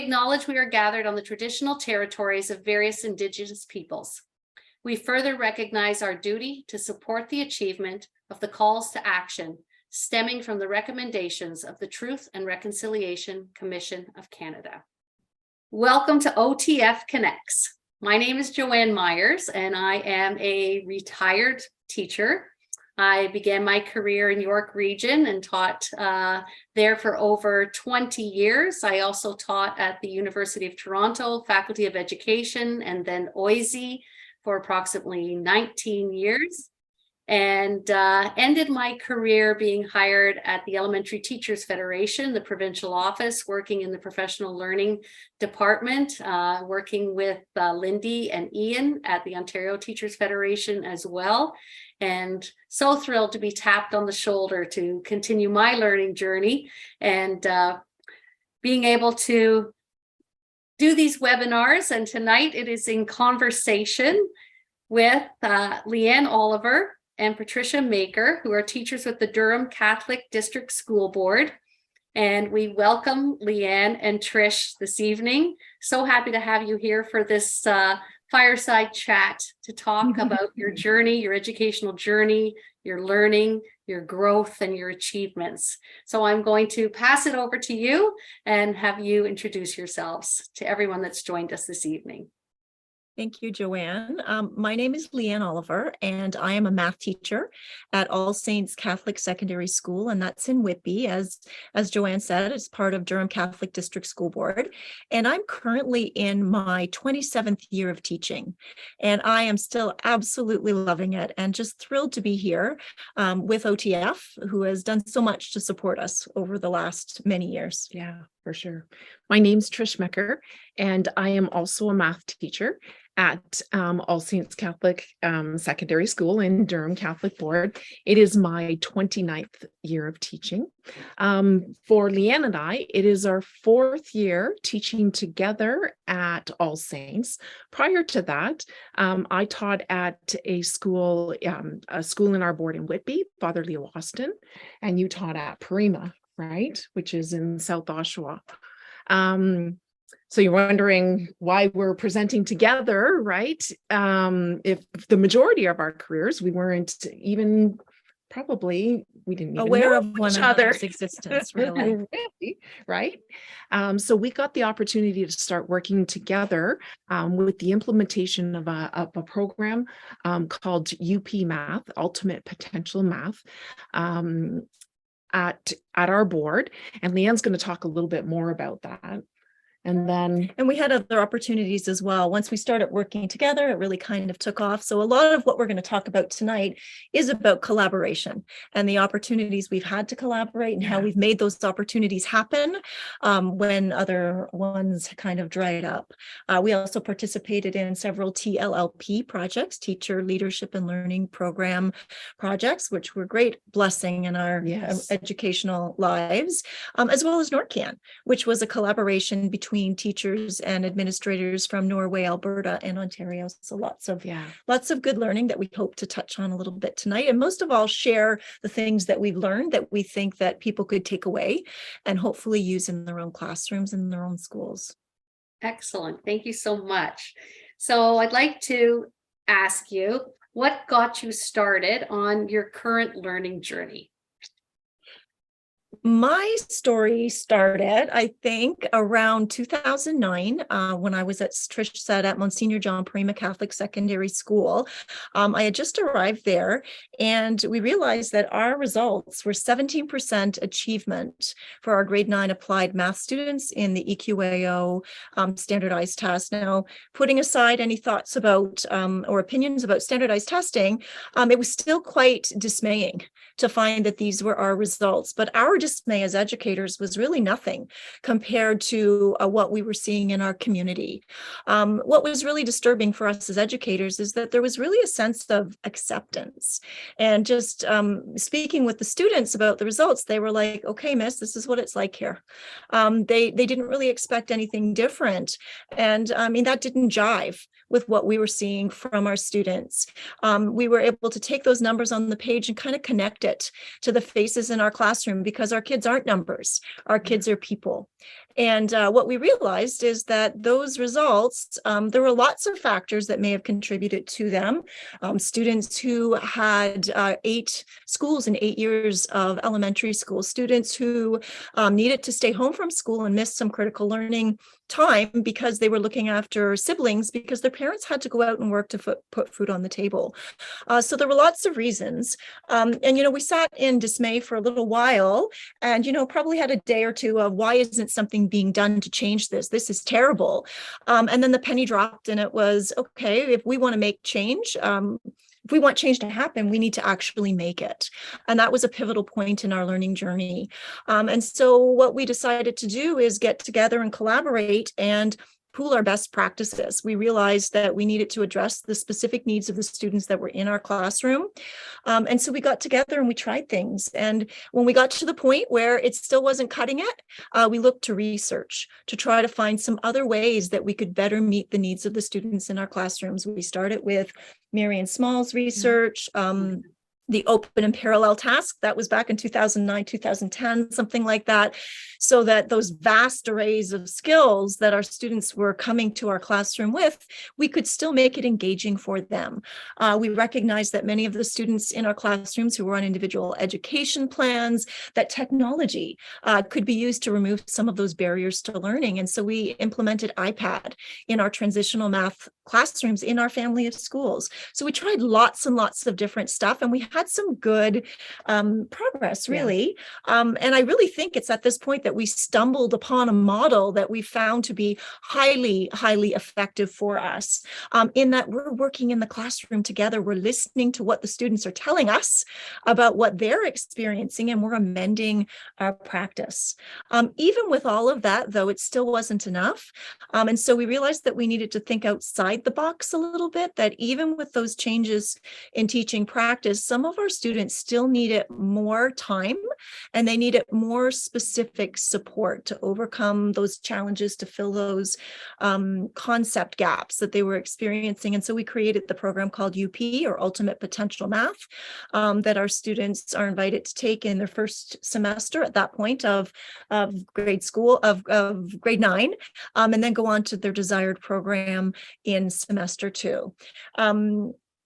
acknowledge we are gathered on the traditional territories of various Indigenous peoples. We further recognize our duty to support the achievement of the calls to action stemming from the recommendations of the Truth and Reconciliation Commission of Canada. Welcome to OTF Connects. My name is Joanne Myers, and I am a retired teacher. I began my career in York Region and taught there for over 20 years. I also taught at the University of Toronto, Faculty of Education, and then OISE for approximately 19 years. And ended my career being hired at the Elementary Teachers Federation, the provincial office, working in the professional learning department, working with Lindy and Ian at the Ontario Teachers Federation as well. And so thrilled to be tapped on the shoulder to continue my learning journey and being able to do these webinars. And tonight it is in conversation with Leanne Oliver and Patricia Maecker, who are teachers with the Durham Catholic District School Board. And we welcome Leanne and Trish this evening. So happy to have you here for this fireside chat to talk about your journey, your educational journey, your learning, your growth, and your achievements. So I'm going to pass it over to you and have you introduce yourselves to everyone that's joined us this evening. Thank you, Joanne. My name is Leanne Oliver, and I am a math teacher at All Saints Catholic Secondary School, and that's in Whitby. As Joanne said, it's part of Durham Catholic District School Board. And I'm currently in my 27th year of teaching, and I am still absolutely loving it and just thrilled to be here with OTF, who has done so much to support us over the last many years. Yeah, for sure. My name's Trish Maecker, and I am also a math teacher at All Saints Catholic Secondary School in Durham Catholic Board. It is my 29th year of teaching. For Leanne and I, it is our 4th year teaching together at All Saints. Prior to that, I taught at a school in our board in Whitby, Father Leo Austin, and you taught at Parima, right, which is in South Oshawa. So you're wondering why we're presenting together, right? If the majority of our careers, we weren't even we didn't even aware know of one each other's another's existence, really. Right? So we got the opportunity to start working together with the implementation of a program called UP Math, Ultimate Potential Math, at our board. And Leanne's going to talk a little bit more about that. And we had other opportunities as well. Once we started working together, it really kind of took off. So a lot of what we're going to talk about tonight is about collaboration and the opportunities we've had to collaborate and how we've made those opportunities happen when other ones kind of dried up. We also participated in several TLLP projects, Teacher Leadership and Learning Program projects, which were great blessing in our educational lives, as well as NORCAN, which was a collaboration between teachers and administrators from Norway, Alberta, and Ontario. So lots of good learning that we hope to touch on a little bit tonight. And most of all, share the things that we've learned that we think that people could take away and hopefully use in their own classrooms and their own schools. Excellent. Thank you so much. So I'd like to ask you, what got you started on your current learning journey? My story started, I think, around 2009 when I was, at Trish said, at Monsignor John Parima Catholic Secondary School. I had just arrived there, and we realized that our results were 17% achievement for our grade 9 applied math students in the EQAO standardized test. Now, putting aside any thoughts about or opinions about standardized testing, it was still quite dismaying to find that these were our results. But our dismay as educators was really nothing compared to what we were seeing in our community. What was really disturbing for us as educators is that there was really a sense of acceptance. And just speaking with the students about the results, they were like, okay, miss, this is what it's like here. They didn't really expect anything different. And I mean, that didn't jive with what we were seeing from our students. We were able to take those numbers on the page and kind of connect it to the faces in our classroom, because our kids aren't numbers. Our kids are people. And what we realized is that those results, there were lots of factors that may have contributed to them. Students who had 8 schools in 8 years of elementary school, students who needed to stay home from school and missed some critical learning time because they were looking after siblings because their parents had to go out and work to put food on the table. So there were lots of reasons. And, we sat in dismay for a little while and, probably had a day or two of why isn't something being done to change this? This is terrible. And then the penny dropped and it was, okay, if we want to make change, if we want change to happen, we need to actually make it. And that was a pivotal point in our learning journey. And so what we decided to do is get together and collaborate and pool our best practices. We realized that we needed to address the specific needs of the students that were in our classroom. And so we got together and we tried things. And when we got to the point where it still wasn't cutting it, we looked to research to try to find some other ways that we could better meet the needs of the students in our classrooms. We started with Marion Small's research, the open and parallel task that was back in 2009, 2010, something like that, so that those vast arrays of skills that our students were coming to our classroom with, we could still make it engaging for them. We recognized that many of the students in our classrooms who were on individual education plans, that technology could be used to remove some of those barriers to learning. And so we implemented iPad in our transitional math classrooms in our family of schools. So we tried lots and lots of different stuff, and we had some good progress, really. Yeah. And I really think it's at this point that we stumbled upon a model that we found to be highly, highly effective for us, in that we're working in the classroom together. We're listening to what the students are telling us about what they're experiencing, and we're amending our practice. Even with all of that, though, it still wasn't enough. And so we realized that we needed to think outside the box a little bit, that even with those changes in teaching practice, some of our students still needed more time and they needed more specific support to overcome those challenges, to fill those concept gaps that they were experiencing. And so we created the program called UP, or Ultimate Potential Math, that our students are invited to take in their first semester at that point of grade school, of grade 9, and then go on to their desired program in semester 2.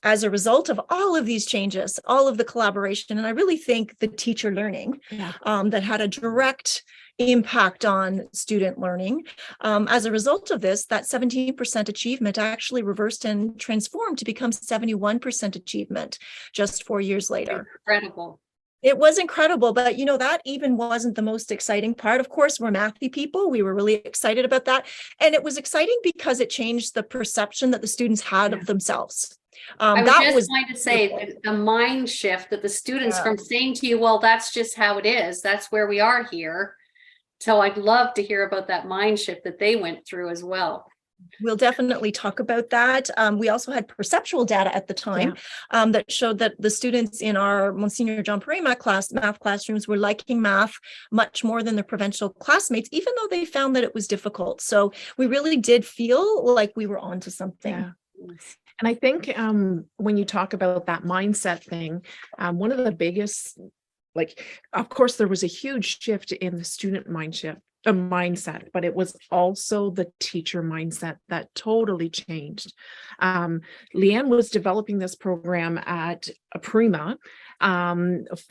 As a result of all of these changes, all of the collaboration, and I really think the teacher learning that had a direct impact on student learning. As a result of this, that 17% achievement actually reversed and transformed to become 71% achievement just 4 years later. Incredible. It was incredible, but that even wasn't the most exciting part. Of course, we're mathy people. We were really excited about that. And it was exciting because it changed the perception that the students had of themselves. I was going to say the mind shift that the students from saying to you, well, that's just how it is. That's where we are here. So I'd love to hear about that mind shift that they went through as well. We'll definitely talk about that. We also had perceptual data at the time that showed that the students in our Monsignor John Perret math classrooms were liking math much more than their provincial classmates, even though they found that it was difficult. So we really did feel like we were onto something. Yeah. And I think when you talk about that mindset thing, one of the biggest, of course, there was a huge shift in the student mindset, but it was also the teacher mindset that totally changed. Leanne was developing this program at Prima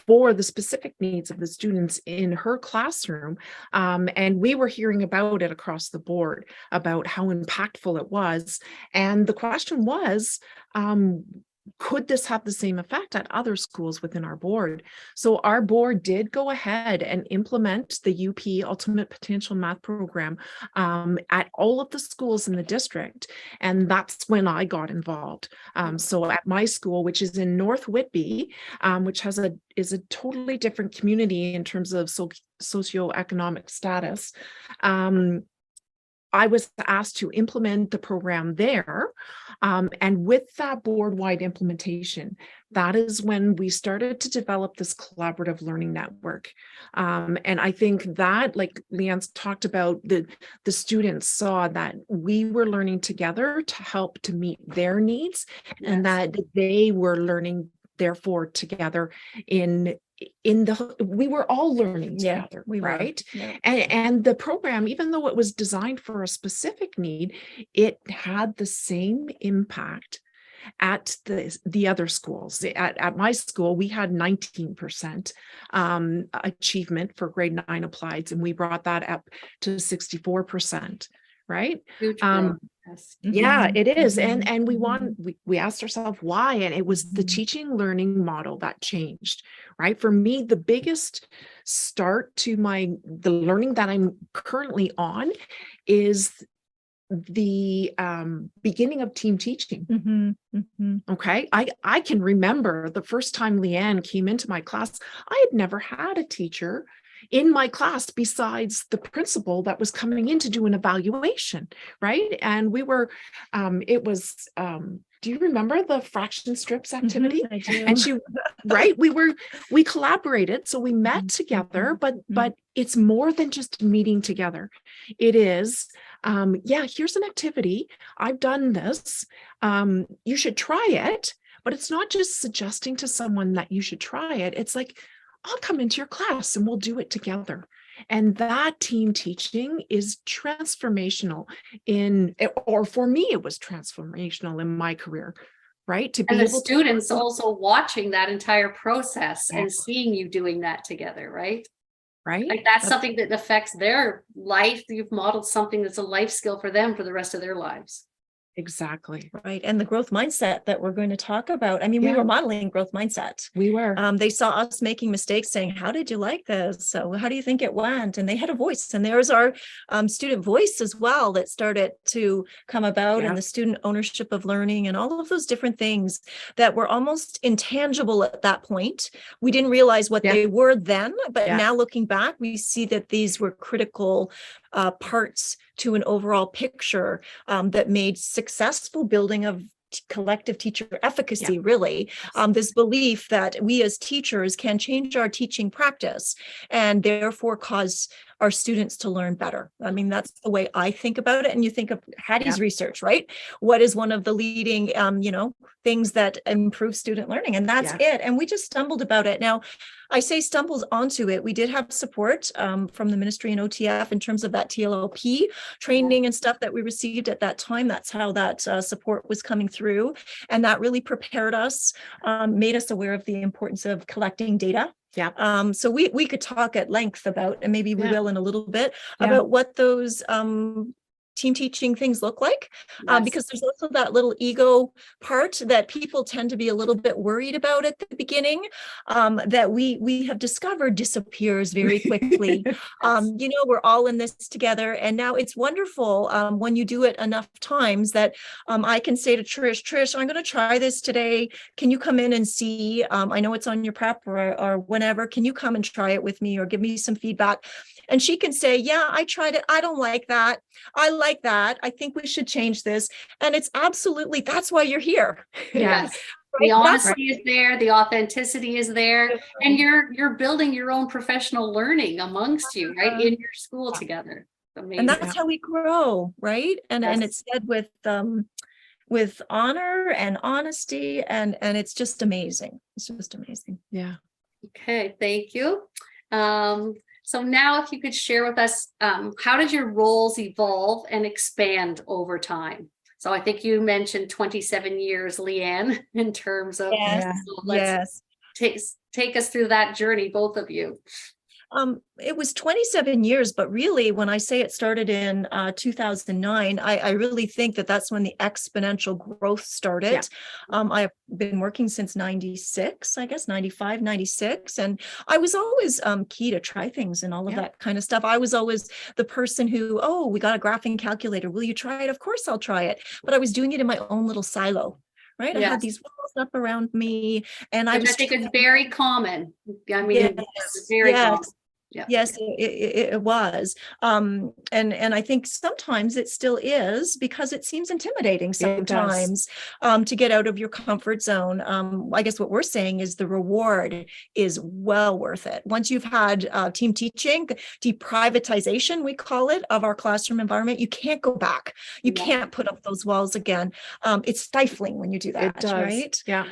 for the specific needs of the students in her classroom. And we were hearing about it across the board about how impactful it was. And the question was, could this have the same effect at other schools within our board? So our board did go ahead and implement the UP Ultimate Potential Math Program at all of the schools in the district. And that's when I got involved. So at my school, which is in North Whitby, which is a totally different community in terms of socioeconomic status, I was asked to implement the program there. And with that board-wide implementation, that is when we started to develop this collaborative learning network. And I think that, like Leanne's talked about, the students saw that we were learning together to help to meet their needs, and that they were learning therefore together in we were all learning Yeah, together, we were. right? Yeah. And the program, even though it was designed for a specific need, it had the same impact at the other schools. At my school, we had 19% achievement for grade 9 applieds, and we brought that up to 64%, right? Huge growth. Yes. Yeah, Mhm, it is. mhm, And mhm. we asked ourselves why, and it was the Mhm. teaching learning model that changed, right? For me, the biggest start to the learning that I'm currently on is the beginning of team teaching. Mhm, mhm. Okay. I can remember the first time Leanne came into my class, I had never had a teacher in my class besides the principal that was coming in to do an evaluation, right? And we were, it was, do you remember the fraction strips activity? I do. And she, right, we collaborated. So we met Mhm, together, mhm, but it's more than just meeting together. It is, yeah, here's an activity. I've done this. You should try it, but it's not just suggesting to someone that you should try it. It's like, I'll come into your class and we'll do it together. And that team teaching is transformational or for me, it was transformational in my career, right? To And be the able to, students also watching that entire process yeah, and seeing you doing that together, right? right? Like that's something that affects their life. You've modeled something that's a life skill for them for the rest of their lives. Exactly. Right. And the growth mindset that we're going to talk about. I mean, we Yeah. were modeling growth mindset. We were. They saw us making mistakes saying, how did you like this? So how do you think it went? And they had a voice. And there's our student voice as well that started to come about, Yeah. and the student ownership of learning and all of those different things that were almost intangible at that point. We didn't realize what Yeah. they were then, but Yeah. now looking back, we see that these were critical parts to an overall picture that made successful building of collective teacher efficacy, really. This belief that we as teachers can change our teaching practice and therefore cause our students to learn better. I mean, that's the way I think about it. And you think of Hattie's research, right? What is one of the leading, things that improve student learning? And that's it. And we just stumbled about it. Now, I say stumbles onto it. We did have support from the ministry and OTF in terms of that TLLP training and stuff that we received at that time. That's how that support was coming through. And that really prepared us, made us aware of the importance of collecting data. Yeah. So we could talk at length about, and maybe we will in a little bit, about what those team teaching things look like, because there's also that little ego part that people tend to be a little bit worried about at the beginning, that we have discovered disappears very quickly. We're all in this together, and now it's wonderful when you do it enough times that I can say to Trish, I'm going to try this today. Can you come in and see? I know it's on your prep or whenever. Can you come and try it with me or give me some feedback? And she can say, yeah, I tried it. I don't like that. I like that. I think we should change this. And it's absolutely, that's why you're here. Yes. Right? The honesty is there, the authenticity is there, and you're building your own professional learning amongst you, right? In your school together. Amazing. And that's how we grow, right? And it's said with honor and honesty, and it's just amazing. It's just amazing. Yeah. Okay, thank you. So now if you could share with us, how did your roles evolve and expand over time? So I think you mentioned 27 years, Leanne, in terms of, let's take us through that journey, both of you. It was 27 years, but really when I say it started in 2009, I really think that that's when the exponential growth started. I've been working since 96, I guess, 95, 96. And I was always key to try things and all of that kind of stuff. I was always the person who, we got a graphing calculator. Will you try it? Of course I'll try it. But I was doing it in my own little silo. Right. I had these walls up around me, and I think it's very common. I mean, it's very common. Yeah. Yes, it was. And I think sometimes it still is because it seems intimidating sometimes to get out of your comfort zone. I guess what we're saying is the reward is well worth it. Once you've had team teaching, de-privatization, we call it, of our classroom environment, you can't go back. You can't put up those walls again. It's stifling when you do that, It does. right? Yeah.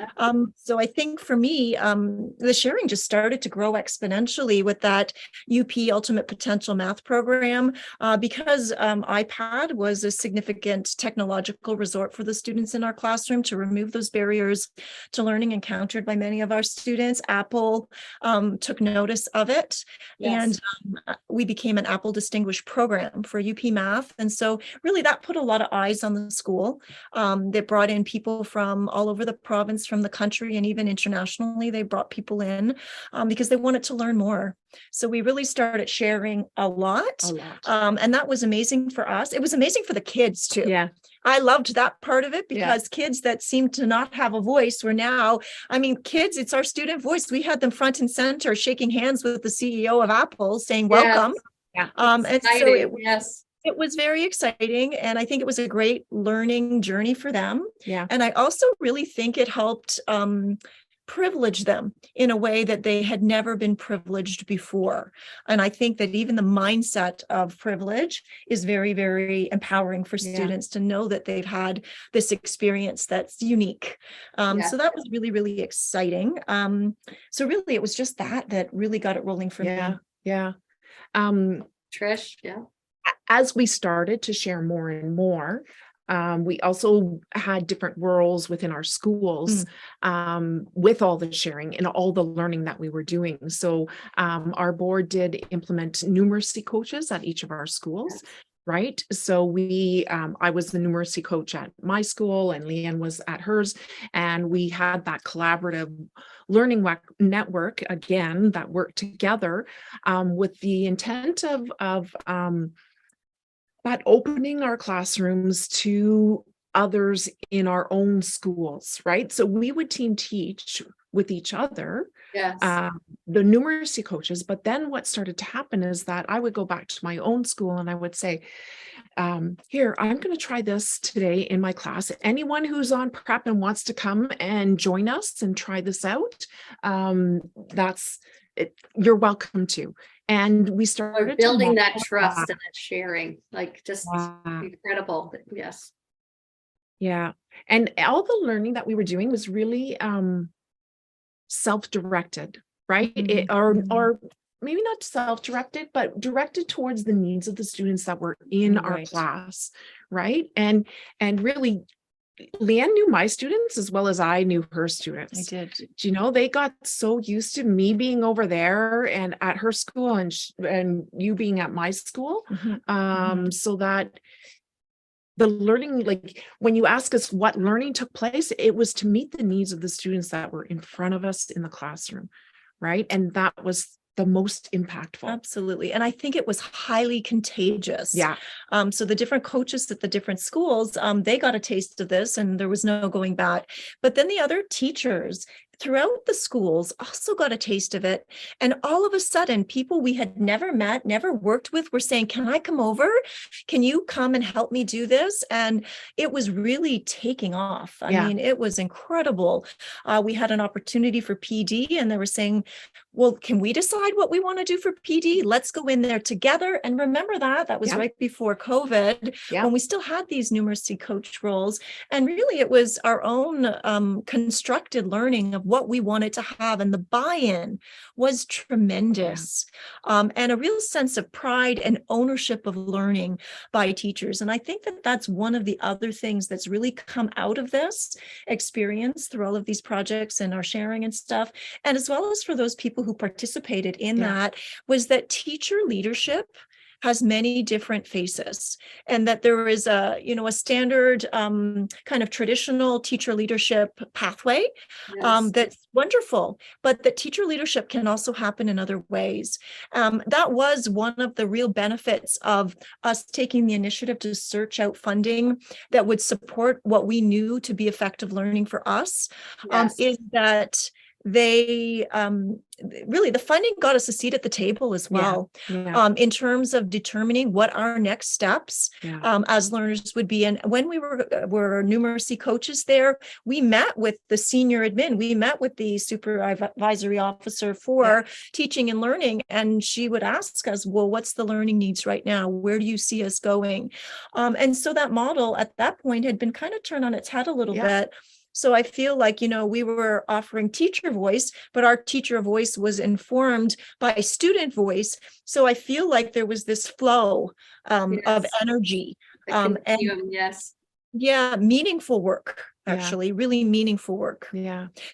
So I think for me, the sharing just started to grow exponentially with that UP Ultimate Potential Math program, because iPad was a significant technological resort for the students in our classroom to remove those barriers to learning encountered by many of our students. Apple took notice of it, and we became an Apple Distinguished program for UP Math. And so really that put a lot of eyes on the school. They brought in people from all over the province, from the country, and even internationally. They brought people in because they wanted to learn more. So we really started sharing a lot. And that was amazing for us. It was amazing for the kids too. Yeah. I loved that part of it because kids that seemed to not have a voice were now, I mean, kids, it's our student voice. We had them front and center, shaking hands with the CEO of Apple, saying welcome. Yeah. And so it was very exciting. And I think it was a great learning journey for them. Yeah. And I also really think it helped privilege them in a way that they had never been privileged before. And I think that even the mindset of privilege is very, very empowering for students to know that they've had this experience that's unique. So that was really, really exciting. So really, it was just that really got it rolling for me. Yeah. Trish, as we started to share more and more, we also had different roles within our schools with all the sharing and all the learning that we were doing. So our board did implement numeracy coaches at each of our schools. Right. So I was the numeracy coach at my school and Leanne was at hers. And we had that collaborative learning network again that worked together with the intent of that opening our classrooms to others in our own schools, right? So we would team teach with each other, the numeracy coaches. But then what started to happen is that I would go back to my own school and I would say, here, I'm going to try this today in my class. Anyone who's on prep and wants to come and join us and try this out, that's it, you're welcome to. And we started building that trust and that sharing, like just incredible. Yes. Yeah. And all the learning that we were doing was really self-directed, right? Or maybe not self-directed, but directed towards the needs of the students that were in our class, right? And really, Leanne knew my students as well as I knew her students. I did. You know, they got so used to me being over there and at her school and you being at my school, so that the learning, like when you ask us what learning took place, it was to meet the needs of the students that were in front of us in the classroom, right? And that was the most impactful. Absolutely. And I think it was highly contagious. Yeah. So the different coaches at the different schools, they got a taste of this and there was no going back. But then the other teachers throughout the schools also got a taste of it. And all of a sudden, people we had never met, never worked with were saying, can I come over? Can you come and help me do this? And it was really taking off. I mean, it was incredible. We had an opportunity for PD and they were saying, well, can we decide what we want to do for PD? Let's go in there together. And remember that was right before COVID, when we still had these numeracy coach roles. And really, it was our own constructed learning of what we wanted to have. And the buy-in was tremendous. And a real sense of pride and ownership of learning by teachers. And I think that that's one of the other things that's really come out of this experience through all of these projects and our sharing and stuff. And as well as for those people who participated in that, was that teacher leadership has many different faces, and that there is a standard kind of traditional teacher leadership pathway that's wonderful, but that teacher leadership can also happen in other ways. That was one of the real benefits of us taking the initiative to search out funding that would support what we knew to be effective learning for us, is that they really, the funding got us a seat at the table as well, in terms of determining what our next steps as learners would be. And when we were numeracy coaches there, we met with the senior admin, we met with the supervisory officer for teaching and learning, and she would ask us, well, what's the learning needs right now? Where do you see us going? And so that model at that point had been kind of turned on its head a little bit. So I feel like, we were offering teacher voice, but our teacher voice was informed by student voice. So I feel like there was this flow of energy and meaningful work. Actually, really meaningful work.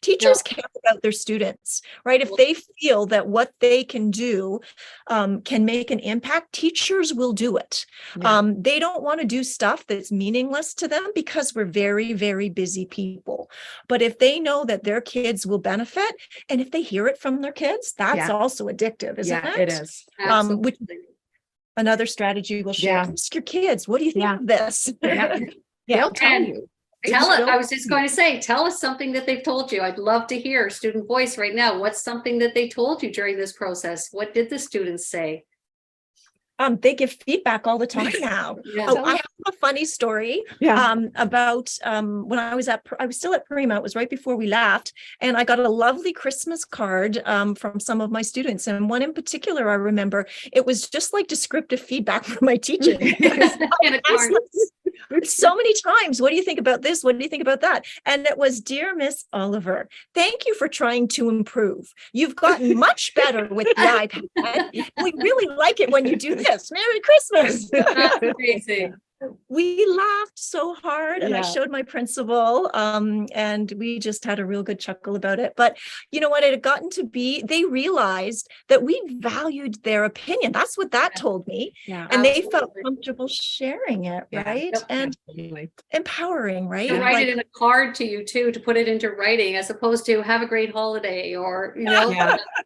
Teachers care about their students, right? If they feel that what they can do can make an impact, teachers will do it. They don't want to do stuff that's meaningless to them because we're very, very busy people. But if they know that their kids will benefit, and if they hear it from their kids, that's also addictive, isn't it? It is. Which another strategy we'll share. Ask your kids, what do you think of this? They'll tell you. I was just going to say, tell us something that they've told you. I'd love to hear student voice right now. What's something that they told you during this process? What did the students say? They give feedback all the time now. I have a funny story about when I was still at Prima. It was right before we left, and I got a lovely Christmas card from some of my students. And one in particular, I remember, it was just like descriptive feedback for my teaching. So many times, what do you think about this? What do you think about that? And it was, dear Miss Oliver, thank you for trying to improve. You've gotten much better with the iPad. We really like it when you do this. Merry Christmas. That's amazing. We laughed so hard, and I showed my principal, and we just had a real good chuckle about it. But you know what? It had gotten to be, they realized that we valued their opinion. That's what that told me. And they felt comfortable sharing it, right? And empowering, right? To write it in a card to you too, to put it into writing, as opposed to have a great holiday, or, no,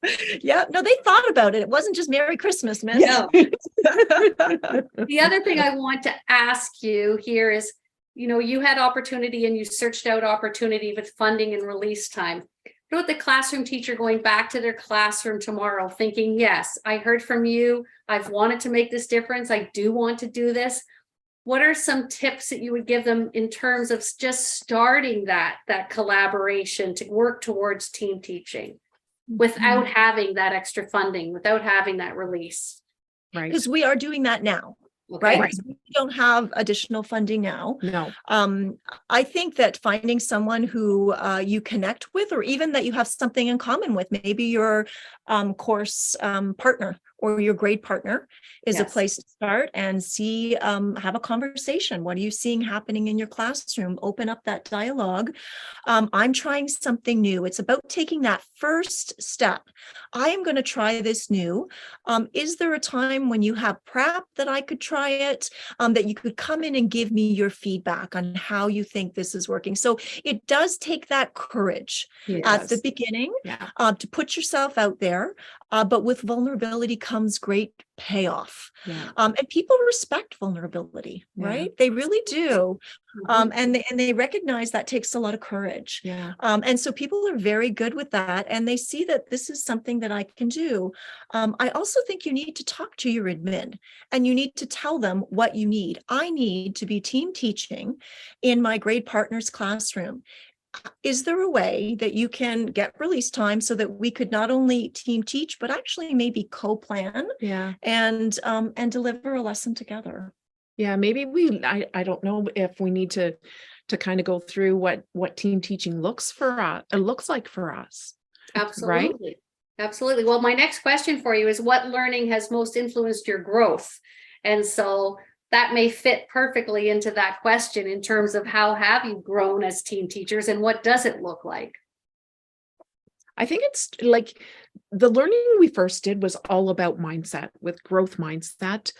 they thought about it. It wasn't just Merry Christmas, miss. No. The other thing I want to ask you here is, you had opportunity and you searched out opportunity with funding and release time. What about the classroom teacher going back to their classroom tomorrow thinking, yes, I heard from you. I've wanted to make this difference. I do want to do this. What are some tips that you would give them in terms of just starting that collaboration to work towards team teaching without having that extra funding, without having that release? Right. Because we are doing that now. Right. We don't have additional funding now. No. I think that finding someone who you connect with, or even that you have something in common with, maybe your course partner or your grade partner is a place to start and see, have a conversation. What are you seeing happening in your classroom? Open up that dialogue. I'm trying something new. It's about taking that first step. I am going to try this new. Is there a time when you have prep that I could try it, that you could come in and give me your feedback on how you think this is working? So it does take that courage at the beginning to put yourself out there. But with vulnerability comes great payoff. And people respect vulnerability, right? They really do. And they recognize that takes a lot of courage. And so people are very good with that. And they see that this is something that I can do. I also think you need to talk to your admin, and you need to tell them what you need. I need to be team teaching in my grade partner's classroom. Is there a way that you can get release time so that we could not only team teach, but actually maybe co-plan and deliver a lesson together? Maybe I don't know if we need to kind of go through what team teaching looks like for us. Absolutely. Right? Absolutely. Well, my next question for you is, what learning has most influenced your growth? And so that may fit perfectly into that question in terms of how have you grown as team teachers, and what does it look like? I think it's like the learning we first did was all about mindset, with growth mindset,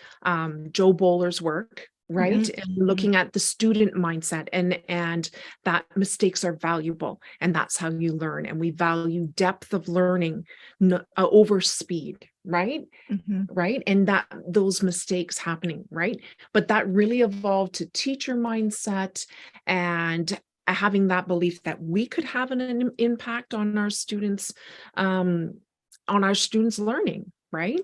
Joe Bowler's work, right? And looking at the student mindset, and that mistakes are valuable, and that's how you learn. And we value depth of learning over speed, right? Right. And that those mistakes happening, right? But that really evolved to teacher mindset and having that belief that we could have an impact on our students' learning, right?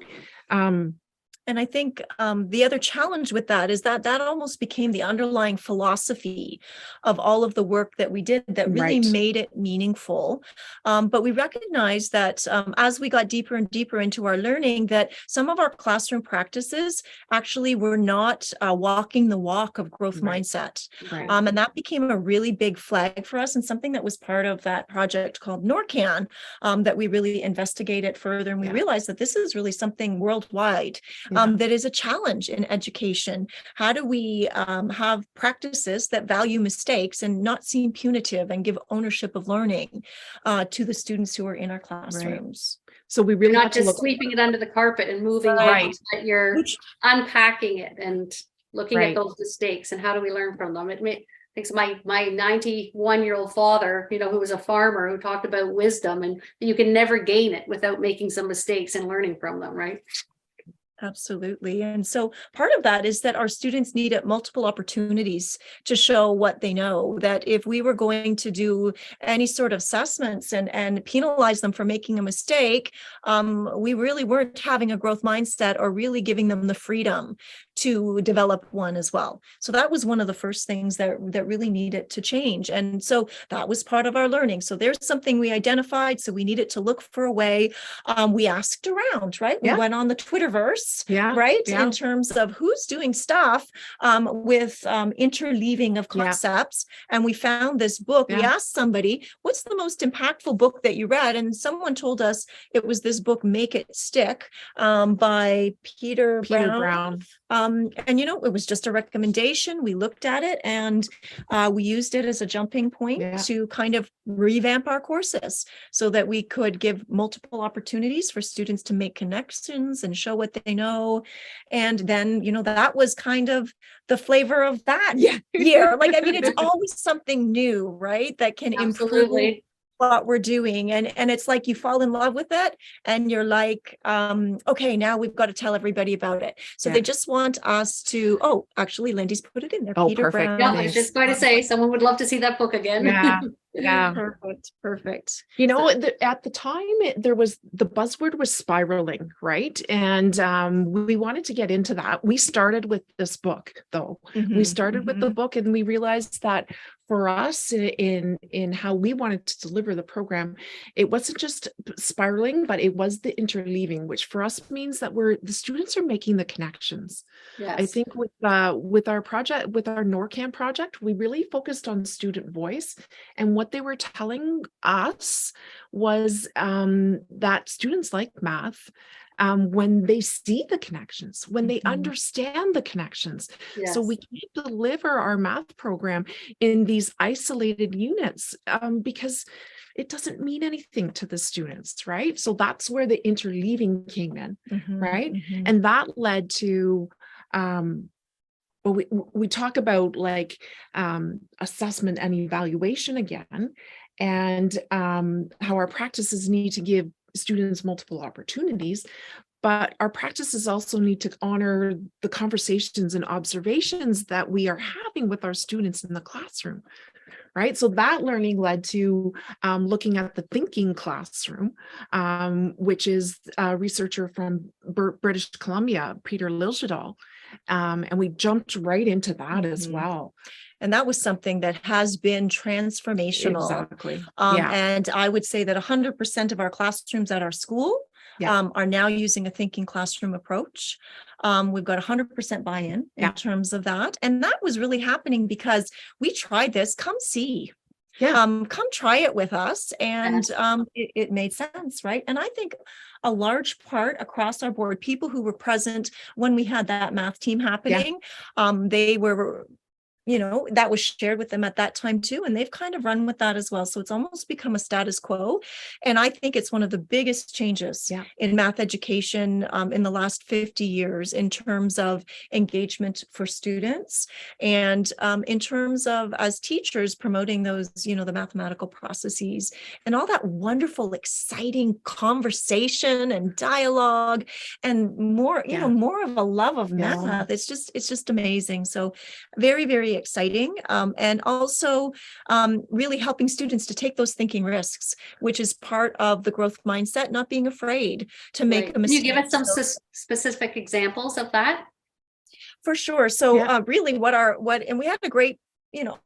And I think the other challenge with that is that that almost became the underlying philosophy of all of the work that we did that really Right. made it meaningful. But we recognized that as we got deeper and deeper into our learning, that some of our classroom practices actually were not walking the walk of growth Right. mindset. Right. And that became a really big flag for us, and something that was part of that project called NORCAN that we really investigated further. And we realized that this is really something worldwide. That is a challenge in education. How do we have practices that value mistakes and not seem punitive and give ownership of learning to the students who are in our classrooms? Right. So we really You're have not to just look sweeping it under the carpet and moving Right. on, but you're unpacking it and looking Right. at those mistakes and how do we learn from them. Thanks my 91-year-old father, who was a farmer, who talked about wisdom, and you can never gain it without making some mistakes and learning from them, right? Absolutely. And so part of that is that our students need multiple opportunities to show what they know, that if we were going to do any sort of assessments and penalize them for making a mistake, we really weren't having a growth mindset or really giving them the freedom to develop one as well. So that was one of the first things that really needed to change. And so that was part of our learning. So there's something we identified. So we needed to look for a way. We asked around, right? We went on the Twitterverse. Right. In terms of who's doing stuff with interleaving of concepts. And we found this book. We asked somebody, what's the most impactful book that you read? And someone told us it was this book, Make It Stick, by Peter Brown. And, it was just a recommendation. We looked at it and we used it as a jumping point to kind of revamp our courses so that we could give multiple opportunities for students to make connections and show what they know. And then, that was kind of the flavor of that year. It's always something new, right? That can improve what we're doing. And it's like you fall in love with it and you're like, okay, now we've got to tell everybody about it. So they just want us to, actually, Lindy's put it in there. Oh, Peter perfect. Brown. Yeah, I was just going to say, someone would love to see that book again. Yeah. Perfect. At the time, the buzzword was spiraling, right? And we wanted to get into that. We started with this book, though. We started with the book, and we realized that for us in how we wanted to deliver the program, it wasn't just spiraling, but it was the interleaving, which for us means that the students are making the connections. Yes. I think with our project, with our NORCAN project, we really focused on student voice, and what they were telling us was that students like math when they see the connections, when they understand the connections. Yes. So we can't deliver our math program in these isolated units because it doesn't mean anything to the students, right? So that's where the interleaving came in, right? And that led to we talk about like assessment and evaluation again, and how our practices need to give students multiple opportunities, but our practices also need to honor the conversations and observations that we are having with our students in the classroom, right? So that learning led to looking at the thinking classroom, which is a researcher from British Columbia, Peter Liljedahl, and we jumped right into that as well. And that was something that has been transformational. Exactly. And I would say that 100% of our classrooms at our school are now using a thinking classroom approach. We've got 100% buy-in in terms of that. And that was really happening because we tried this. Come see. Come try it with us. And it made sense, right? And I think a large part across our board, people who were present when we had that math team happening, they were, that was shared with them at that time too. And they've kind of run with that as well. So it's almost become a status quo. And I think it's one of the biggest changes in math education in the last 50 years in terms of engagement for students. And in terms of, as teachers, promoting those, the mathematical processes and all that wonderful, exciting conversation and dialogue and more, more of a love of math. It's just amazing. So very, very really exciting. And also really helping students to take those thinking risks, which is part of the growth mindset, not being afraid to make Right. a Can mistake. you give us some So, specific examples of that? for sure. So Yeah. really and we had a great,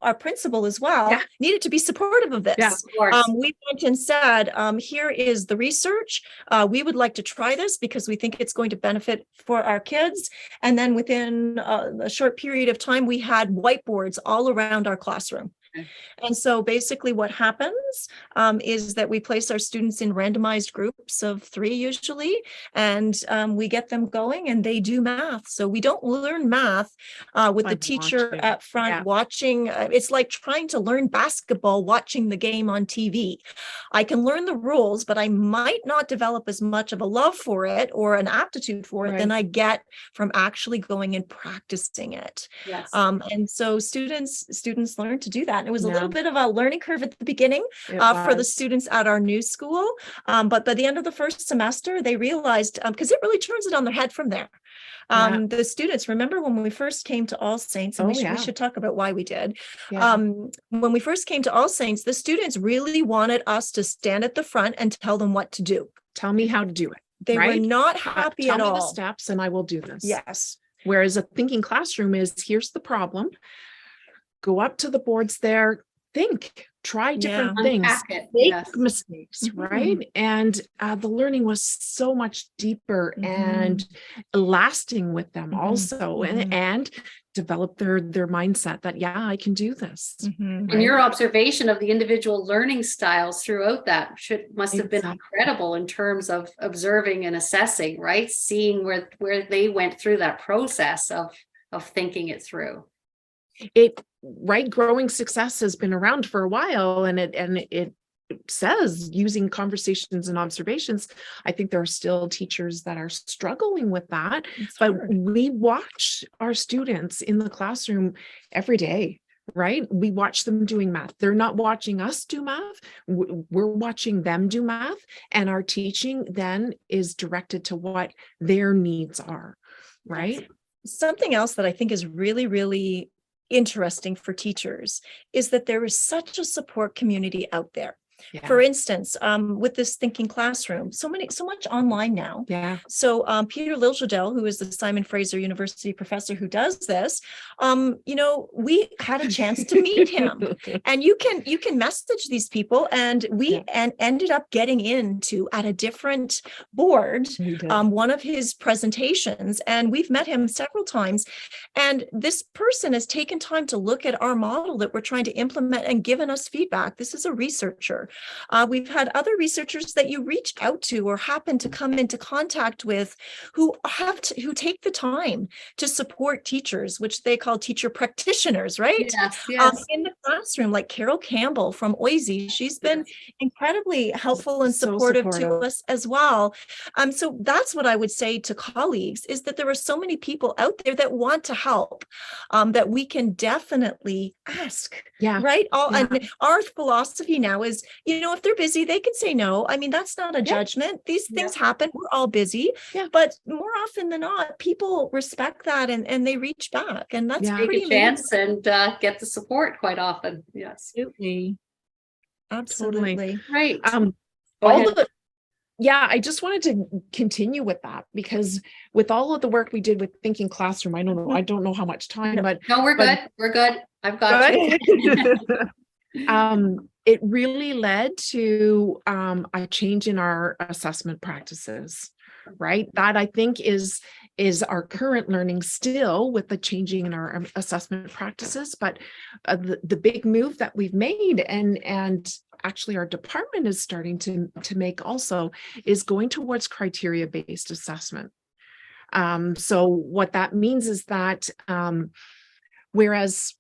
our principal as well Yeah. needed to be supportive of this. Yeah. Of course. We went and said, here is the research. We would like to try this because we think it's going to benefit for our kids. And then within a short period of time, we had whiteboards all around our classroom. Okay. And so basically what happens is that we place our students in randomized groups of 3 usually, and we get them going and they do math. So we don't learn math with the By teacher watching. at front Yeah. watching. It's like trying to learn basketball watching the game on TV. I can learn the rules, but I might not develop as much of a love for it or an aptitude for it than I get from actually going and practicing it. Yes. And so students learn to do that. And it was a Yeah. little bit of a learning curve at the beginning for the students at our new school. But by the end of the first semester, they realized, because it really turns it on their head from there. Yeah. The students, remember when we first came to All Saints, and Oh, we yeah. should talk about why we did. Yeah. When we first came to All Saints, the students really wanted us to stand at the front and tell them what to do. Tell me how to do it. They were Right? not happy Tell at me the all. steps and I will do this. Yes. Whereas a thinking classroom is, here's the problem. Go up to the boards there, think, try different things, Unpack it. make Yes. mistakes, Mhm. right? And the learning was so much deeper Mhm. and lasting with them Mhm. also, Mhm. and develop their mindset that, yeah, I can do this. Mhm. And your observation of the individual learning styles throughout that must have been Exactly. incredible in terms of observing and assessing, right? Seeing where they went through that process of thinking it through. Right, growing success has been around for a while, and it says using conversations and observations. I think there are still teachers that are struggling with that, but we watch our students in the classroom every day. Right? We watch them doing math. They're not watching us do math. We're watching them do math, and our teaching then is directed to what their needs are. Right? Something else that I think is really, really interesting for teachers is that there is such a support community out there. Yeah. For instance, with this thinking classroom, so much online now. Yeah. So Peter Liljadel, who is the Simon Fraser University professor who does this, we had a chance to meet him, and you can message these people, and we ended up getting into at a different board one of his presentations, and we've met him several times. And this person has taken time to look at our model that we're trying to implement and given us feedback. This is a researcher. We've had other researchers that you reach out to or happen to come into contact with who take the time to support teachers, which they call teacher practitioners, right? Yes. In the classroom, like Carol Campbell from OISE, she's been incredibly helpful and supportive to us as well. So that's what I would say to colleagues, is that there are so many people out there that want to help, that we can definitely ask. Yeah. Right. And our philosophy now is, if they're busy, they can say no. I mean, that's not a judgment. These things happen. We're all busy. But more often than not, people respect that and they reach back. And that's pretty take a chance and get the support quite often. Yes. Absolutely. Right. I just wanted to continue with that, because with all of the work we did with Thinking Classroom, I don't know how much time, but no, we're good. We're good. I've got you. It really led to a change in our assessment practices, right? That I think is our current learning still, with the changing in our assessment practices, but the big move that we've made and actually our department is starting to make also is going towards criteria-based assessment. So what that means is that whereas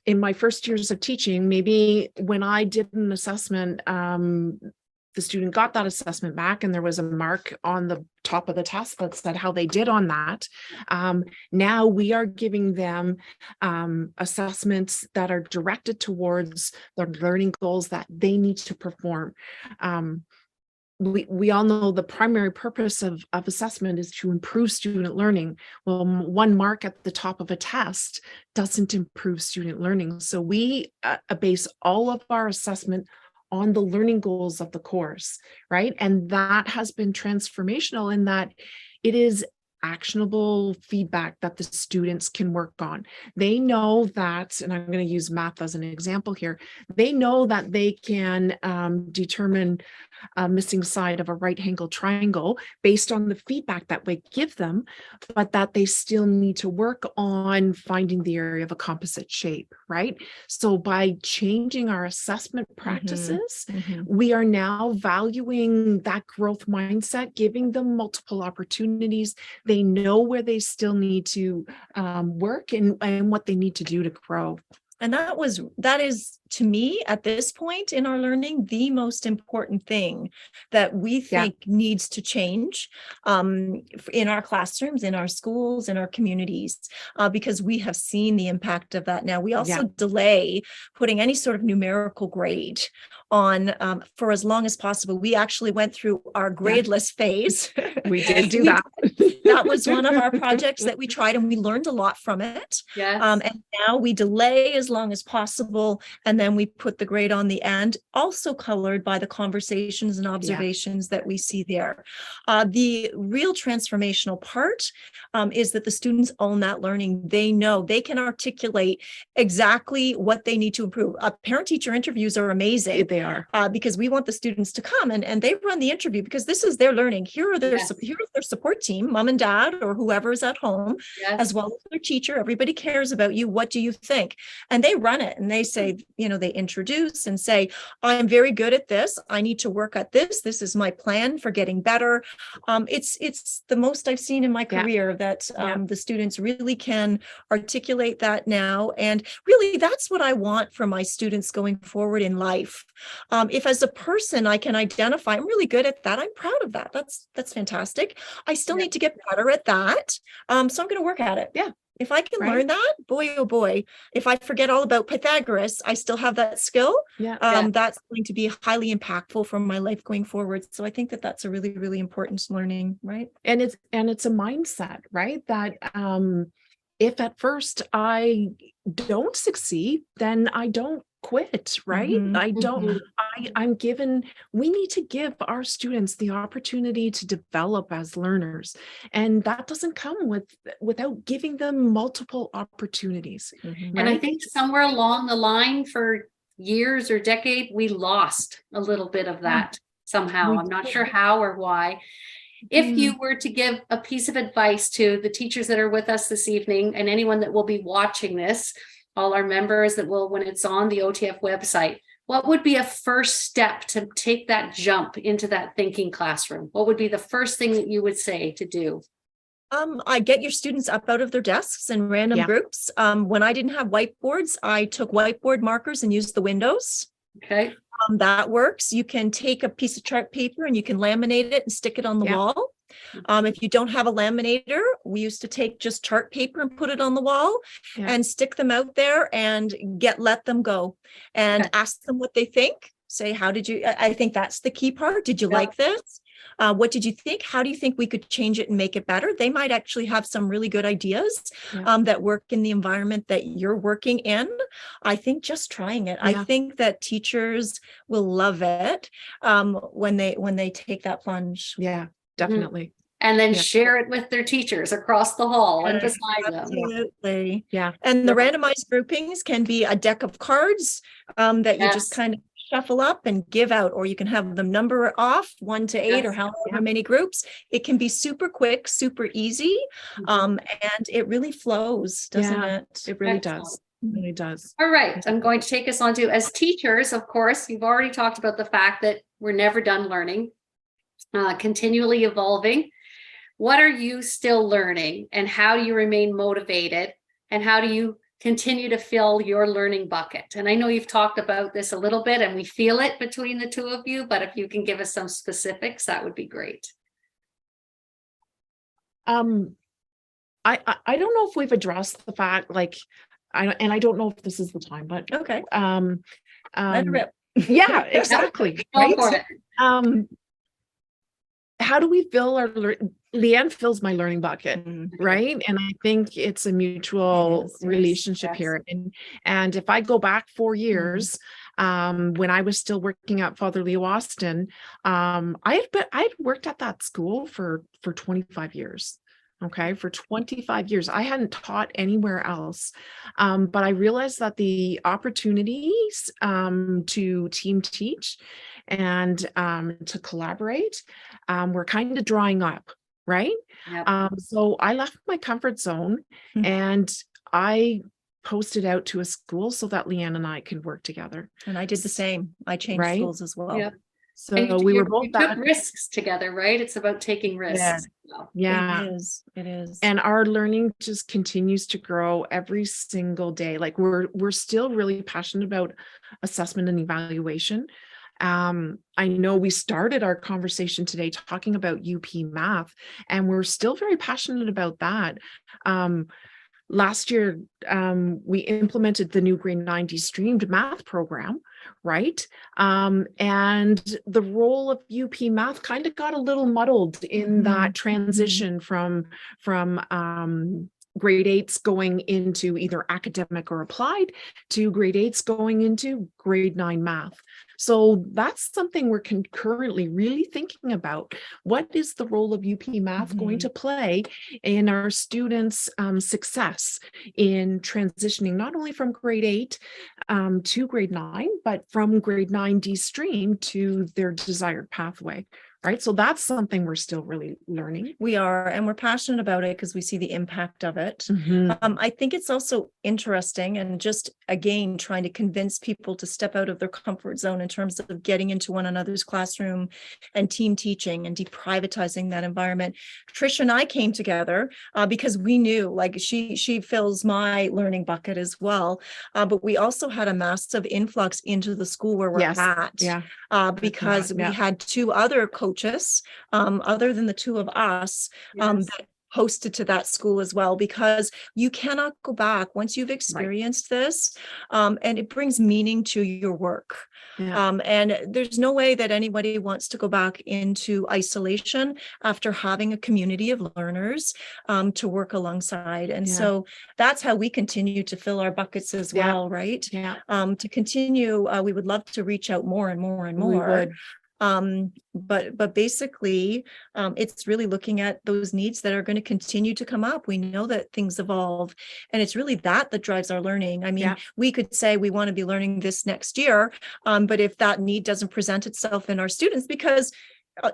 in my first years of teaching, maybe when I did an assessment, the student got that assessment back and there was a mark on the top of the test that said how they did on that. Now we are giving them assessments that are directed towards the learning goals that they need to perform. we all know the primary purpose of assessment is to improve student learning. Well, one mark at the top of a test doesn't improve student learning. So we base all of our assessment on the learning goals of the course, right? And that has been transformational in that it is actionable feedback that the students can work on. They know that, and I'm going to use math as an example here, they know that they can determine a missing side of a right-angled triangle based on the feedback that we give them, but that they still need to work on finding the area of a composite shape, right? So by changing our assessment practices, we are now valuing that growth mindset, giving them multiple opportunities. They know where they still need to work and what they need to do to grow. And that is, to me, at this point in our learning, the most important thing that we think needs to change in our classrooms, in our schools, in our communities, because we have seen the impact of that now. We also delay putting any sort of numerical grade on for as long as possible. We actually went through our gradeless phase. We did do that. That was one of our projects that we tried, and we learned a lot from it. Yes. And now we delay as long as possible, and then we put the grade on the end, also colored by the conversations and observations that we see there. The real transformational part is that the students own that learning. They know they can articulate exactly what they need to improve. Parent-teacher interviews are amazing. They are. Because we want the students to come and they run the interview because this is their learning. Here's their support team, mom and dad, or whoever is at home, as well as their teacher. Everybody cares about you. What do you think? And they run it and they say, they introduce and say, I'm very good at this. I need to work at this. This is my plan for getting better. It's the most I've seen in my career that the students really can articulate that now. And really, that's what I want for my students going forward in life. If as a person I can identify, I'm really good at that. I'm proud of that. That's fantastic. I still need to get better at that. So I'm going to work at it. Yeah. If I can learn that, boy, oh boy, if I forget all about Pythagoras, I still have that skill. That's going to be highly impactful for my life going forward. So I think that that's a really, really important learning, right? And it's a mindset, right? That if at first I don't succeed, then I don't quit, right? We need to give our students the opportunity to develop as learners. And that doesn't come without giving them multiple opportunities. Right? And I think somewhere along the line for years or decade, we lost a little bit of that somehow. I'm not sure how or why. If you were to give a piece of advice to the teachers that are with us this evening and anyone that will be watching this, all our members that will, when it's on the OTF website, what would be a first step to take that jump into that thinking classroom? What would be the first thing that you would say to do? I get your students up out of their desks in random groups. When I didn't have whiteboards, I took whiteboard markers and used the windows. Okay. That works. You can take a piece of chart paper and you can laminate it and stick it on the wall. If you don't have a laminator, we used to take just chart paper and put it on the wall and stick them out there and let them go and ask them what they think. Say, how did you, I think that's the key part. Did you like this? What did you think? How do you think we could change it and make it better? They might actually have some really good ideas that work in the environment that you're working in. I think just trying it. I think that teachers will love it when they take that plunge. Yeah, definitely. And then share it with their teachers across the hall and beside them. Absolutely. Yeah. And the randomized groupings can be a deck of cards that you just kind of shuffle up and give out, or you can have them number off 1 to 8 or however many groups. It can be super quick, super easy. And it really flows, doesn't it? It really does. It really does. All right. I'm going to take us on to, as teachers, of course, you've already talked about the fact that we're never done learning, continually evolving. What are you still learning, and how do you remain motivated, and how do you continue to fill your learning bucket? And I know you've talked about this a little bit and we feel it between the two of you, but if you can give us some specifics, that would be great. I don't know if we've addressed the fact, I don't know if this is the time, but okay. Yeah, exactly. Go for it. how do we fill our Leanne fills my learning bucket, Mhm. right? And I think it's a mutual It is, yes, relationship yes. here. And if I go back 4 years, when I was still working at Father Leo Austin, I'd worked at that school for 25 years. Okay, for 25 years, I hadn't taught anywhere else. But I realized that the opportunities to team teach and to collaborate were kind of drying up, right? Yep. So I left my comfort zone Mhm. and I posted out to a school so that Leanne and I could work together. And I did the same. I changed Right. schools as well. Yep. So And we were you both took at, risks together, right? It's about taking risks. So, yeah. It is. It is. And our learning just continues to grow every single day. Like we're still really passionate about assessment and evaluation. I know we started our conversation today talking about UP math, and we're still very passionate about that. Last year, we implemented the new grade 9 de-streamed math program, right? And the role of UP math kind of got a little muddled in that transition from grade 8s going into either academic or applied to grade 8s going into grade 9 math. So that's something we're currently really thinking about. What is the role of UP math going to play in our students' success in transitioning not only from grade 8 to grade 9, but from grade 9 de-stream to their desired pathway, right? So that's something we're still really learning. We are, and we're passionate about it because we see the impact of it. I think it's also interesting and just, again, trying to convince people to step out of their comfort zone in terms of getting into one another's classroom and team teaching and de-privatizing that environment. Trish and I came together because we knew, like, she fills my learning bucket as well. But we also had a massive influx into the school where we're at. Yeah. Because we Yeah. had two other coaches, other than the two of us, yes. that hosted to that school as well, because you cannot go back once you've experienced this, and it brings meaning to your work. Yeah. And there's no way that anybody wants to go back into isolation after having a community of learners to work alongside. And so that's how we continue to fill our buckets as well, right? Yeah. To continue, we would love to reach out more and more and more. We would. But basically, it's really looking at those needs that are going to continue to come up. We know that things evolve, and it's really that drives our learning. I mean, we could say we want to be learning this next year, but if that need doesn't present itself in our students, because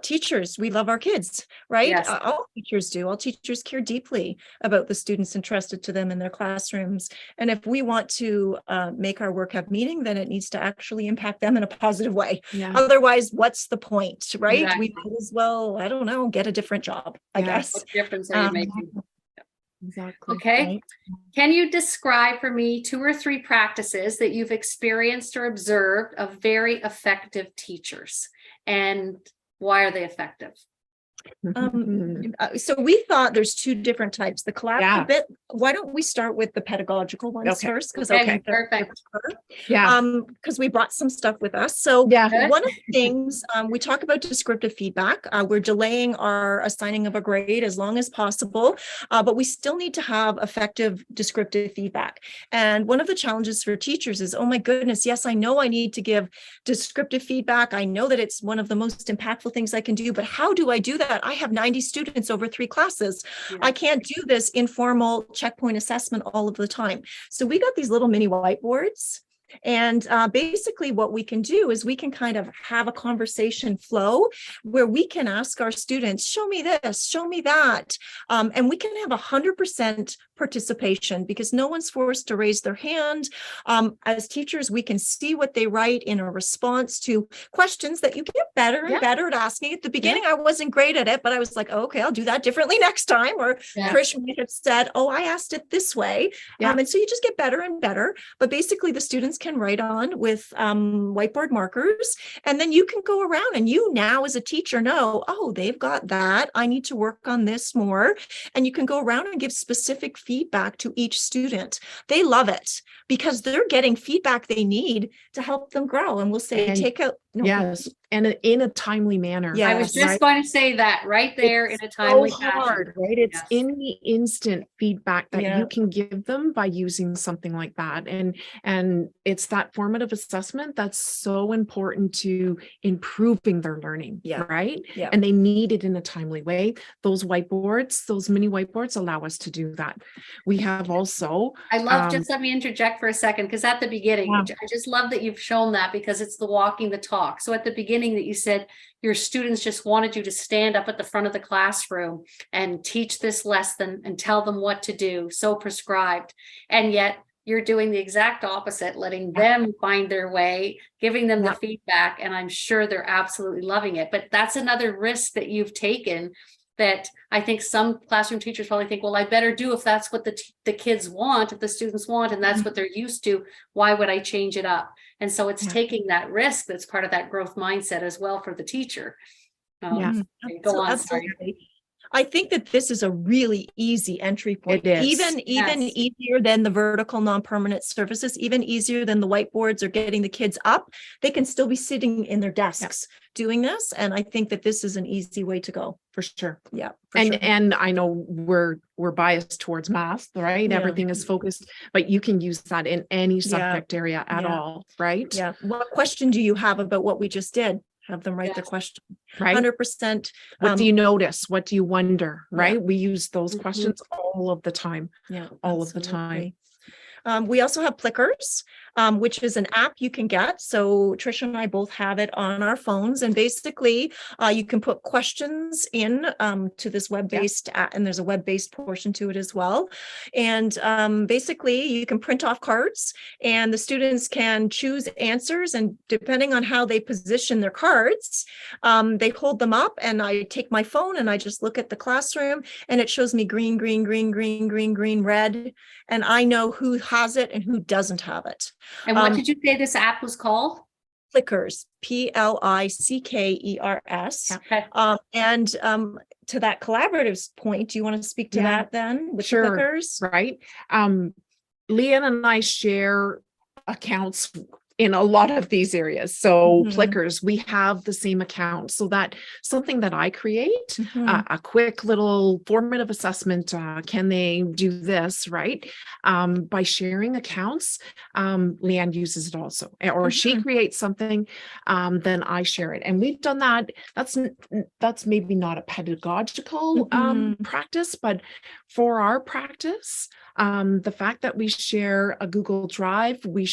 teachers, we love our kids, right? Yes. All teachers do. All teachers care deeply about the students entrusted to them in their classrooms. And if we want to make our work have meaning, then it needs to actually impact them in a positive way. Yeah. Otherwise, what's the point, right? Exactly. We might as well, I don't know, get a different job, I guess. What difference are you making? Exactly. Okay. Right. Can you describe for me 2 or 3 practices that you've experienced or observed of very effective teachers? And why are they effective? So we thought there's 2 different types. The collaborative bit. Why don't we start with the pedagogical ones first? Because perfect. Because we brought some stuff with us. So one of the things we talk about descriptive feedback. We're delaying our assigning of a grade as long as possible, but we still need to have effective descriptive feedback. And one of the challenges for teachers is, oh my goodness, yes, I know I need to give descriptive feedback. I know that it's one of the most impactful things I can do, but how do I do that? I have 90 students over 3 classes. I can't do this informal checkpoint assessment all of the time. So we got these little mini whiteboards. And basically what we can do is we can kind of have a conversation flow where we can ask our students, show me this, show me that. And we can have 100% participation because no one's forced to raise their hand. As teachers, we can see what they write in a response to questions that you get better and better at asking. At the beginning, I wasn't great at it, but I was like, oh, okay, I'll do that differently next time. Or Trish might have said, oh, I asked it this way. And so you just get better and better. But basically the students can write on with whiteboard markers, and then you can go around and you now as a teacher know, oh, they've got that. I need to work on this more. And you can go around and give specific feedback to each student. They love it because they're getting feedback they need to help them grow. And we'll say, And take out. No, yes, and in a timely manner. Yeah. I was just right? going to say that right there It's in a timely so fashion. hard, right? It's Yes. in the instant feedback that Yeah. you can give them by using something like that. And it's that formative assessment that's so important to improving their learning, Yeah. right? Yeah. And they need it in a timely way. Those whiteboards, those mini whiteboards allow us to do that. We have also I love, just let me interject for a second, because at the beginning, Yeah. I just love that you've shown that, because it's the walking the talk. So at the beginning that you said your students just wanted you to stand up at the front of the classroom and teach this lesson and tell them what to do, so prescribed. And yet you're doing the exact opposite, letting them find their way, giving them the feedback, and I'm sure they're absolutely loving it. But that's another risk that you've taken, that I think some classroom teachers probably think, well, I better do if that's what the kids want, if the students want, and that's what they're used to, why would I change it up? And so it's taking that risk that's part of that growth mindset as well for the teacher. Yeah. Okay, go on, sorry. Absolutely. I think that this is a really easy entry point, It is. even Yes. easier than the vertical non-permanent services, even easier than the whiteboards or getting the kids up. They can still be sitting in their desks doing this. And I think that this is an easy way to go. for sure. Yeah. For And sure. and I know we're biased towards math, right? Yeah. Everything is focused, but you can use that in any subject area at Yeah. all, right? Yeah. What question do you have about what we just did? Have them write their Yes. question. Right. 100%. What do you notice? What do you wonder? Yeah. Right? We use those Mhm. questions all of the time. Yeah, all of the time. We also have Plickers, which is an app you can get. So Trisha and I both have it on our phones, and basically you can put questions in to this web-based app, and there's a web-based portion to it as well. And basically you can print off cards, and the students can choose answers, and depending on how they position their cards, they hold them up, and I take my phone and I just look at the classroom, and it shows me green, green, green, green, green, green, red, and I know who has it and who doesn't have it. And what did you say this app was called? Plickers, Plickers. Okay. And to that collaborative point, do you want to speak to that then with Sure. Plickers? Right. Leanne and I share accounts in a lot of these areas. So Mhm. Plickers, we have the same account, so that something that I create, Mhm. a quick little formative assessment, can they do this, right? By sharing accounts, Leanne uses it also, or she creates something, then I share it. And we've done that. That's maybe not a pedagogical practice, but for our practice, the fact that we share a Google Drive, we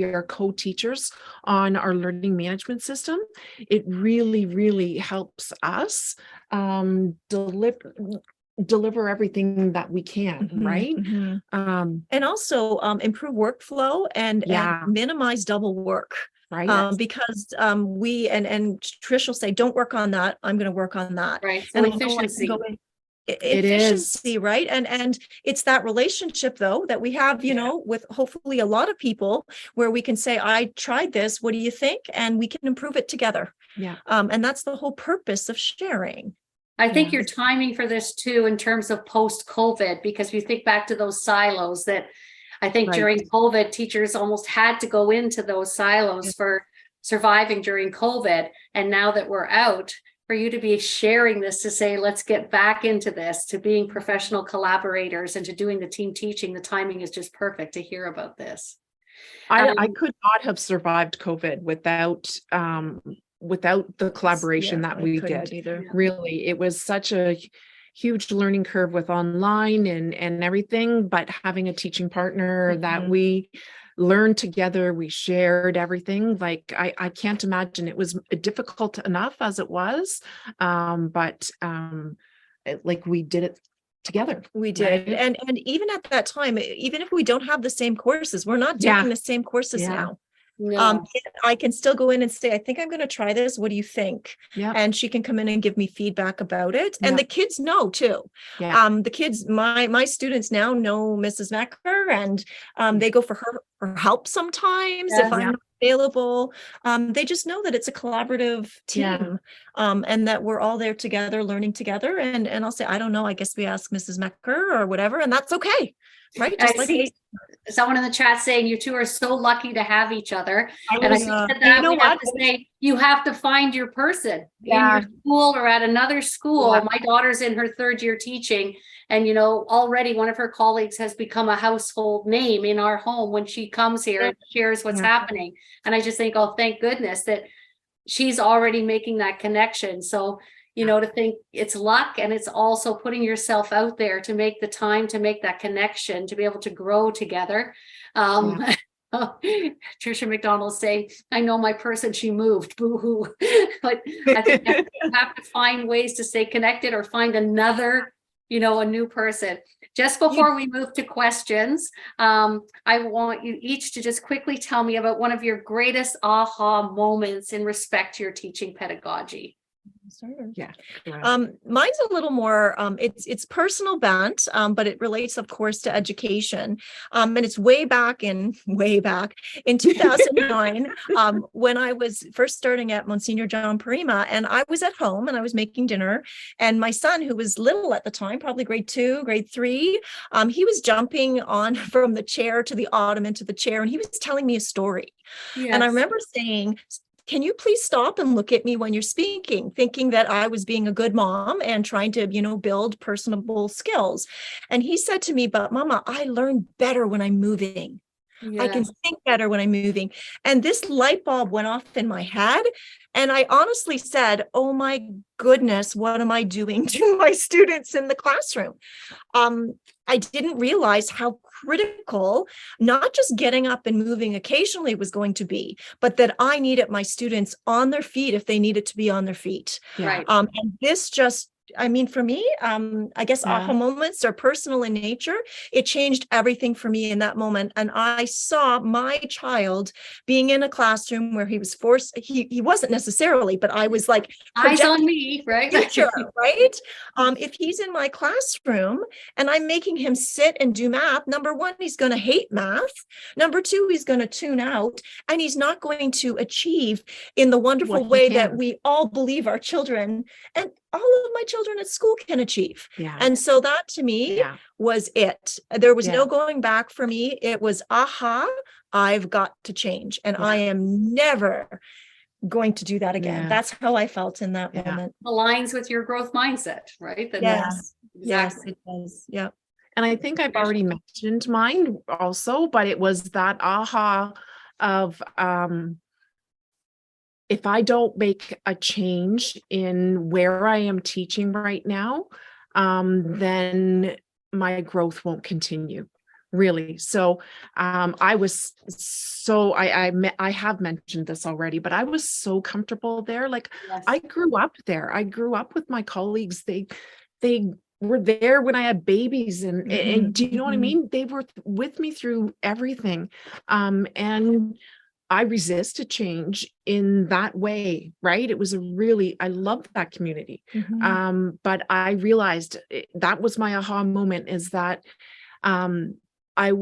are co-teachers on our learning management system. It really, really helps us deliver everything that we can, right? And also improve workflow and minimize double work. Right. Because we and Trish will say, don't work on that. I'm going to work on that. Right. So And efficiency. Efficiency, right? And it's that relationship though that we have, you know, with hopefully a lot of people, where we can say, I tried this, what do you think? And we can improve it together. Yeah. And that's the whole purpose of sharing. I think your timing for this too, in terms of post-COVID, because we think back to those silos that I think during COVID, teachers almost had to go into those silos for surviving during COVID. And now that we're out, for you to be sharing this, to say, let's get back into this, to being professional collaborators and to doing the team teaching, the timing is just perfect to hear about this. I could not have survived COVID without the collaboration that we did. Really, it was such a huge learning curve with online and everything, but having a teaching partner that we learned together, we shared everything. Like I can't imagine, it was difficult enough as it was, but like we did it together. We did. Right? And even at that time, even if we don't have the same courses, we're not taking the same courses now. No. I can still go in and say, I think I'm going to try this. What do you think? Yeah. And she can come in and give me feedback about it. And the kids know too. Yeah. The kids, my students now know Mrs. Maecker, and they go for her help sometimes if I'm not available. They just know that it's a collaborative Yeah. team, and that we're all there together, learning together. And I'll say, I don't know, I guess we ask Mrs. Mecker or whatever, and that's okay. Right. I Just like see someone in the chat saying you two are so lucky to have each other. And I think that And you know we have what? to say, you have to find your person in Yeah. your school or at another school. Yeah. My daughter's in her 3rd year teaching, and, you know, already one of her colleagues has become a household name in our home when she comes here and shares what's Yeah. happening. And I just think, oh, thank goodness that she's already making that connection. So, you know, to think it's luck, and it's also putting yourself out there to make the time to make that connection, to be able to grow together. Trisha McDonald saying, I know my person, she moved, boo-hoo. But I think you have to find ways to stay connected or find another, you know, a new person. Just before we move to questions, I want you each to just quickly tell me about one of your greatest aha moments in respect to your teaching pedagogy. Yeah. Mine's a little more, it's personal bent, but it relates, of course, to education. And it's way back in 2009, when I was first starting at Monsignor John Parima, and I was at home and I was making dinner, and my son, who was little at the time, probably grade 2, grade 3, he was jumping on from the chair to the ottoman to the chair, and he was telling me a story. Yes. And I remember saying, can you please stop and look at me when you're speaking, thinking that I was being a good mom and trying to, you know, build personable skills. And he said to me, but Mama, I learn better when I'm moving. Yes. I can think better when I'm moving. And this light bulb went off in my head. And I honestly said, oh my goodness, what am I doing to my students in the classroom? I didn't realize how critical not just getting up and moving occasionally was going to be, but that I needed my students on their feet if they needed to be on their feet. Right. And this just, I mean, for me, I guess aha moments are personal in nature. It changed everything for me in that moment. And I saw my child being in a classroom where he was forced, he wasn't necessarily, but I was like, eyes on me, right? Future, right? If he's in my classroom and I'm making him sit and do math, number one, he's going to hate math. Number two, he's going to tune out, and he's not going to achieve in the wonderful way that we all believe our children and all of my children at school can achieve. Yeah. And so that to me was it. There was no going back for me. It was, aha, I've got to change. And I am never going to do that again. Yeah. That's how I felt in that moment. Aligns with your growth mindset, right? Yes. Exactly. Yes, it does. Yeah. And I think I've already mentioned mine also, but it was that aha of, if I don't make a change in where I am teaching right now, then my growth won't continue, really. So I was so, I have mentioned this already, but I was so comfortable there. Like I grew up there. I grew up with my colleagues. They were there when I had babies, and do you know what I mean? They were with me through everything. And I resisted change in that way, right? It was I loved that community. But I realized that was my aha moment, is that I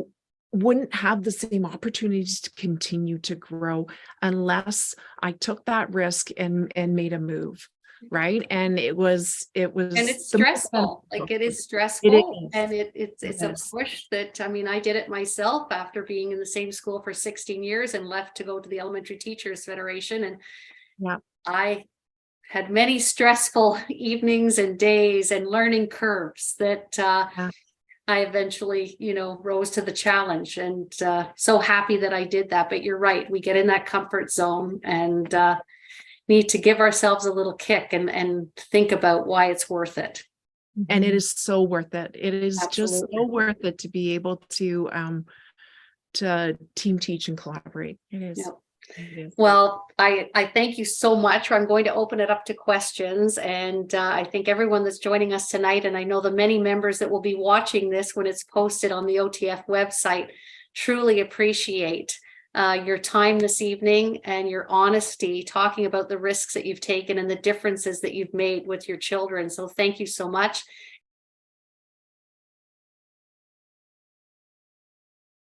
wouldn't have the same opportunities to continue to grow unless I took that risk and made a move. Right. And it was, and it's stressful. Like it is stressful. It is. And it's a push that, I mean, I did it myself after being in the same school for 16 years and left to go to the Elementary Teachers Federation. And I had many stressful evenings and days and learning curves that I eventually, you know, rose to the challenge, and so happy that I did that. But you're right. We get in that comfort zone and need to give ourselves a little kick and think about why it's worth it. And it is so worth it. It is Absolutely. just so worth it to be able to team teach and collaborate. It is. Yep. It is. Well, I thank you so much. I'm going to open it up to questions, and I think everyone that's joining us tonight, and I know the many members that will be watching this when it's posted on the OTF website, truly appreciate your time this evening and your honesty, talking about the risks that you've taken and the differences that you've made with your children. So thank you so much.